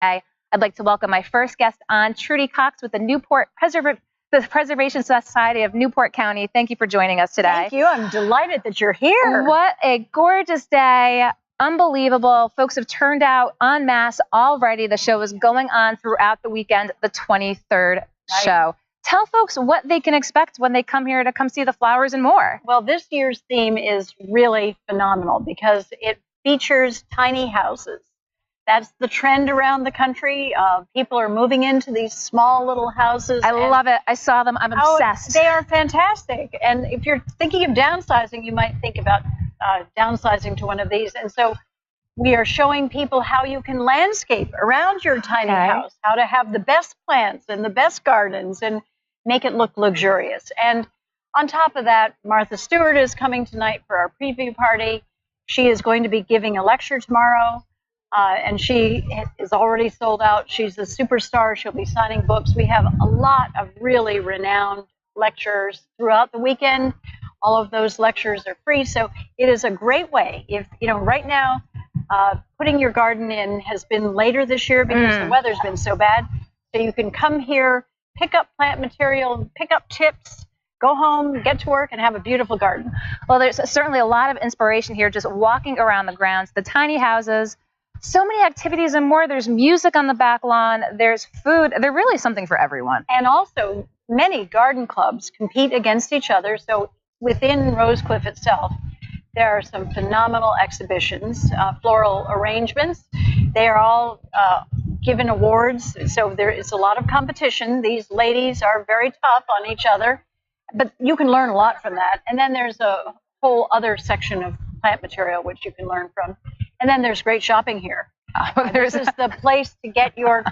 I'd like to welcome my first guest on, Trudy Coxe with the the Preservation Society of Newport County. Thank you for joining us today. Thank you. I'm delighted that you're here. What a gorgeous day. Unbelievable. Folks have turned out en masse already. The show is going on throughout the weekend, the 23rd show. Tell folks what they can expect when they come here to come see the flowers and more. Well, this year's theme is really phenomenal because it features tiny houses. That's the trend around the country. People are moving into these small little houses. I love it. I saw them. I'm obsessed. They are fantastic. And if you're thinking of downsizing, you might think about downsizing to one of these. And so we are showing people how you can landscape around your tiny house, how to have the best plants and the best gardens and make it look luxurious. And on top of that, Martha Stewart is coming tonight for our preview party. She is going to be giving a lecture tomorrow. And she is already sold out. She's a superstar. She'll be signing books. We have a lot of really renowned lecturers throughout the weekend. All of those lectures are free. So it is a great way. If, right now, putting your garden in has been later this year because the weather's been so bad. So you can come here, pick up plant material, pick up tips, go home, get to work, and have a beautiful garden. Well, there's certainly a lot of inspiration here just walking around the grounds, the tiny houses. So many activities and more. There's music on the back lawn. There's food. There's really something for everyone. And also, many garden clubs compete against each other. So within Rosecliff itself, there are some phenomenal exhibitions, floral arrangements. They are all given awards. So there is a lot of competition. These ladies are very tough on each other, but you can learn a lot from that. And then there's a whole other section of plant material which you can learn from. And then there's great shopping here. This is the place to get your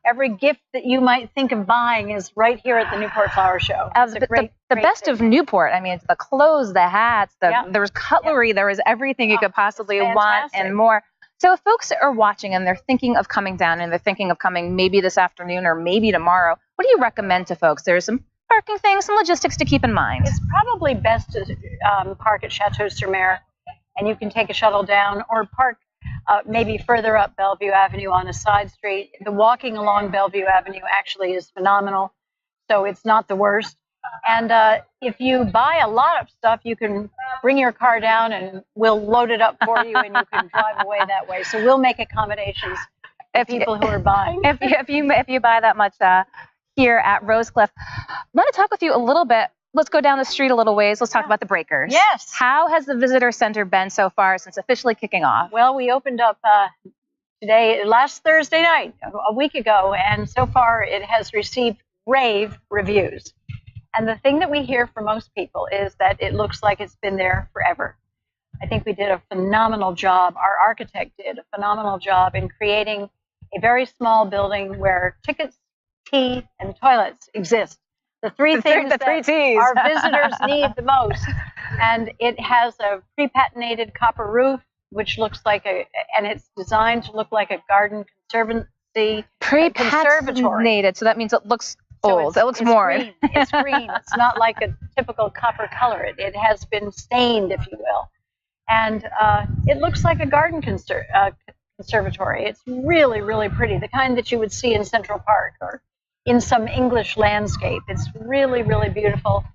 every gift that you might think of buying is right here at the Newport Flower Show. The best of Newport. I mean, it's the clothes, the hats, there was cutlery, there was everything you could possibly want and more. So if folks are watching and they're thinking of coming down and they're thinking of coming maybe this afternoon or maybe tomorrow, what do you recommend to folks? There's some parking things, some logistics to keep in mind. It's probably best to park at Chateau-sur-Mer. And you can take a shuttle down or park maybe further up Bellevue Avenue on a side street. The walking along Bellevue Avenue actually is phenomenal, so it's not the worst. And if you buy a lot of stuff, you can bring your car down and we'll load it up for you and you can drive away that way. So we'll make accommodations for people who are buying. If you buy that much here at Rosecliff, I want to talk with you a little bit. Let's go down the street a little ways. Let's talk about the Breakers. Yes. How has the visitor center been so far since officially kicking off? Well, we opened up last Thursday night, a week ago, and so far it has received rave reviews. And the thing that we hear from most people is that it looks like it's been there forever. I think we did a phenomenal job. Our architect did a phenomenal job in creating a very small building where tickets, tea, and toilets exist. The three things that our visitors need the most. And it has a pre-patinated copper roof, which looks like and it's designed to look like a garden conservancy. Pre-patinated, so that means it looks old. It looks more. Green. It's green. It's not like a typical copper color. It has been stained, if you will. And it looks like a garden conservatory. It's really, really pretty, the kind that you would see in Central Park or in some English landscape. It's really, really beautiful,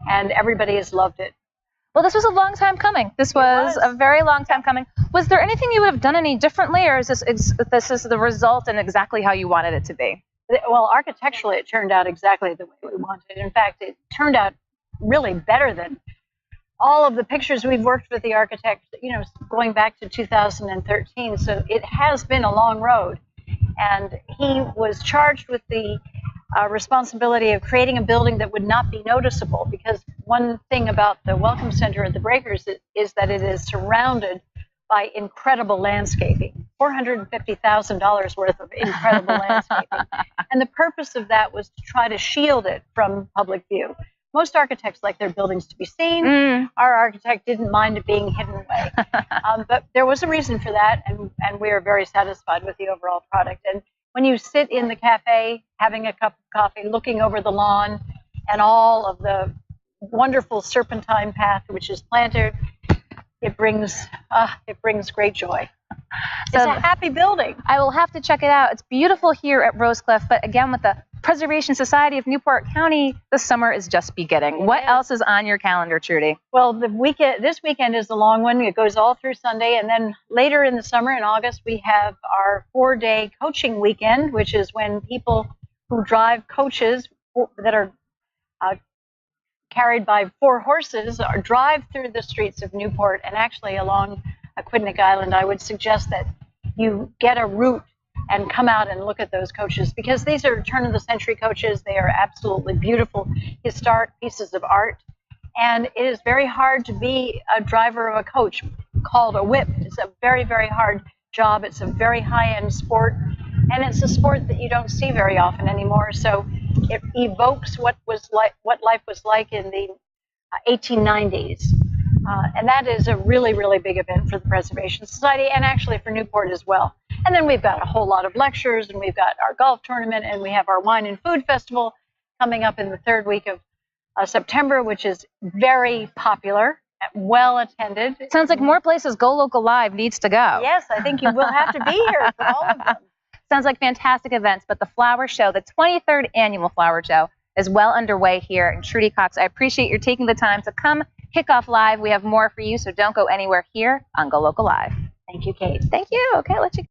and everybody has loved it. Well, this was a long time coming. This was a very long time coming. Was there anything you would have done any differently, or is this is the result and exactly how you wanted it to be? Well, architecturally, it turned out exactly the way we wanted. In fact, it turned out really better than all of the pictures we've worked with the architect, going back to 2013. So it has been a long road. And he was charged with the responsibility of creating a building that would not be noticeable, because one thing about the Welcome Center at the Breakers is that it is surrounded by incredible landscaping, $450,000 worth of incredible landscaping. And the purpose of that was to try to shield it from public view. Most architects like their buildings to be seen. Our architect didn't mind it being hidden away. But there was a reason for that, and we are very satisfied with the overall product. And when you sit in the cafe, having a cup of coffee, looking over the lawn, and all of the wonderful serpentine path which is planted, it brings great joy. It's a happy building. I will have to check it out. It's beautiful here at Rosecliff, but again, with the Preservation Society of Newport County, the summer is just beginning. What else is on your calendar, Trudy? Well, this weekend is the long one. It goes all through Sunday, and then later in the summer, in August, we have our 4-day coaching weekend, which is when people who drive coaches that are carried by 4 horses drive through the streets of Newport and actually along Aquidneck Island. I would suggest that you get a route and come out and look at those coaches, because these are turn-of-the-century coaches. They are absolutely beautiful, historic pieces of art. And it is very hard to be a driver of a coach called a whip. It's a very, very hard job. It's a very high-end sport, and it's a sport that you don't see very often anymore. So it evokes what life was like in the 1890s. And that is a really, really big event for the Preservation Society, and actually for Newport as well. And then we've got a whole lot of lectures, and we've got our golf tournament, and we have our wine and food festival coming up in the 3rd week of September, which is very popular, well attended. Sounds like more places GoLocal Live needs to go. Yes, I think you will have to be here for all of them. Sounds like fantastic events, but the flower show, the 23rd annual flower show, is well underway here. And Trudy Coxe, I appreciate your taking the time to come kick off live. We have more for you, so don't go anywhere here on GoLocal Live. Thank you, Kate. Thank you. Okay, I'll let you